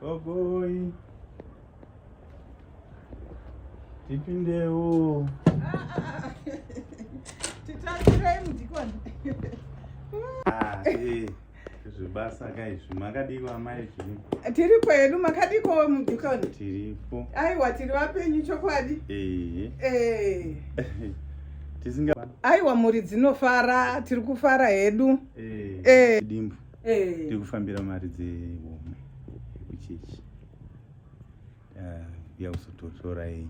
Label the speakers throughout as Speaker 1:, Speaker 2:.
Speaker 1: Gogoi. Tipindewo.
Speaker 2: Titatirei mudikoni.
Speaker 1: Zvibasa kaizvi makadiwa mai zvino.
Speaker 2: Tiripo hedu makadikowo mudikoni.
Speaker 1: Tiripo.
Speaker 2: Aiwa tiri vapenyu chokwadi.
Speaker 1: Tisinga.
Speaker 2: Aiwa muri dzinofara, tiri kufara hedu.
Speaker 1: Dimbu. Tiri kufambira mari dzehomwe kuchechi. Yausototora yenyu.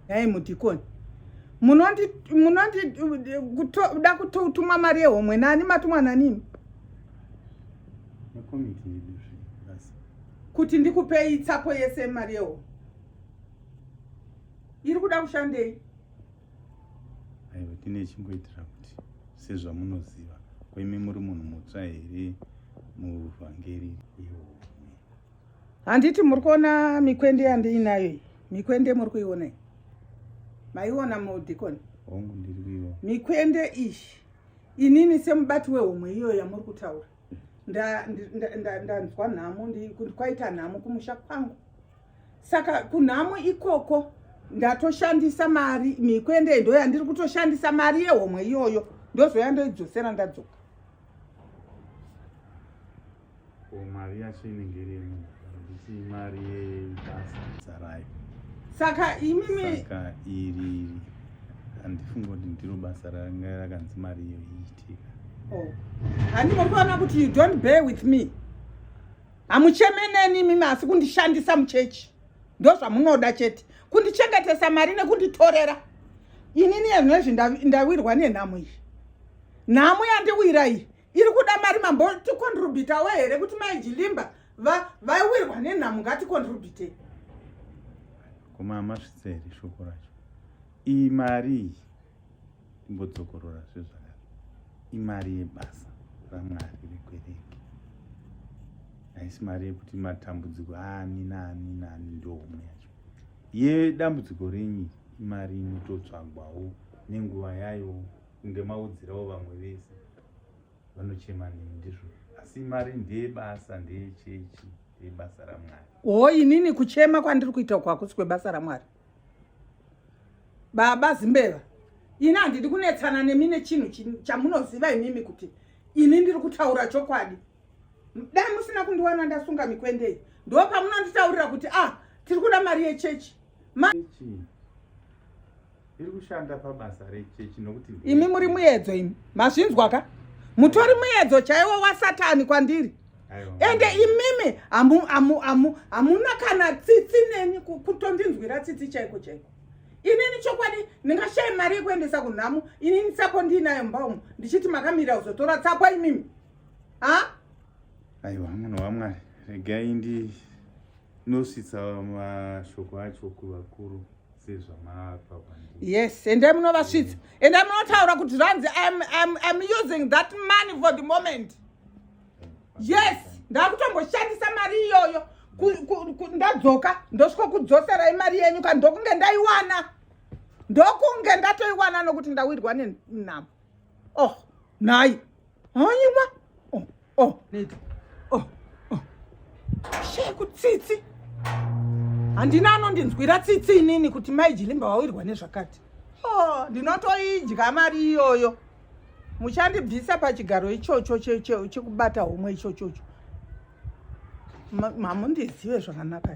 Speaker 2: Yai mudikoni. Munondi da kutuma mari yehomwe nani matumwa nanini?
Speaker 1: Nekomiti yedu basi.
Speaker 2: Kuti ndikupei tsako yese mari yehomwe. Iri kuda kushandei?
Speaker 1: Aiwa tine chingoitira kuti sezvamunoziva kwemi muri munhu mutsva here muvhangeri yehomwe.
Speaker 2: Handiti muri kuona mikwende yandiinayo iyi? Mikwende muri kuiona iyi? Maiona mudikoni?
Speaker 1: Hongu ndiri kuiona.
Speaker 2: Mikwende iyi inini semubati wehomwe iyo yamuri kutaura. Ndanzwa nhamo kwaita nhamo kumusha kwangu. Saka kunhamo ikoko ndatoshandisa mari mikwende ndo yandiri kutoshandisa mari yehomwe iyoyo ndozoya ndoidzosera ndadzoka.
Speaker 1: Mari yacho inenge iri ndisi mari yebasa dzarayo.
Speaker 2: Saka imimi
Speaker 1: Saka iri handifunga kuti ndiro basa ranga rakanzi mari iyo iitika.
Speaker 2: handimo kuona kuti you don't bear with me. Hamuchemeneni mimi asi kundishandisa muchechi. Ndo zvamunoda chete. Kundichengetesa mari nekunditorera. Inini ndawirwa nenhamo iyi. Nhamo yandiwira iyi iri kuda mari mambotikontributawo here kuti maijilimba vaiwirwa nenhamo ngatikontributei.
Speaker 1: Koma hamasvitsa here shoko racho. Iyi mari iyi imbodzokorora zvezvakare. Imari yebasa raMwari rekwereke. Haisi mari yekuti matambudziko ani nani ndohomwe yacho. Yedambudziko renyu imari inototsvagwawo nenguva yayo kunge maudzirawo vamwe vese vanochema nemi ndizvo. Asi mari ndeyebasa ndeyechechi ndeyebasa raMwari.
Speaker 2: Inini kuchema kwandiri kuita kwakusi kwebasa raMwari. Baba Zimbeva, ini handidi kunetsana nemi nechinhu chamunoziva imimi kuti ini ndiri kutaura chokwadi. Dai musina kundiwana ndasunga mikwende iyi. Ndo pamunonditaurira kuti tiri kuda mari yechechi.
Speaker 1: Iri kushanda pabasa rechechi nokuti
Speaker 2: imi muri muedzo imi. Mazvinzwa ka? Mutori muedzo chaiwo waSatani kwandiri. Ende imimi hamuna kana tsitsi neni kutondinzwira tsitsi chaiko. Inini chokwadi ndingashaya mari yekuendesa kunhamo. Inini tsapo ndinayo mbaumu. Ndichiti makamira uzotora tsapo imimi.
Speaker 1: Aiwa munhu waMwari, regai ndinosvitsa mashoko acho kuvakuru sezvamapa kwandiri.
Speaker 2: Yes, endai munovasvitsa. Endai munotaura kuti zvanzi I'm using that money for the moment. Yes, ndakutomboshandisa mari iyoyo ndadzoka ndosvika kudzoserai mari yenyu kana ndokunge ndaiwana. Ndokunge ndatoiwana nokuti ndawirwa nenhamo. Nhai. Haiwa. Neti. Sheku tsitsi. Handina anondinzwira tsitsi inini kuti maijilimba wawirwa nezvakati. Ndinotoidya mari iyoyo. Muchandibvisa pachigaro ichocho chekubata homwe ichocho. Mamundizive zvakanaka.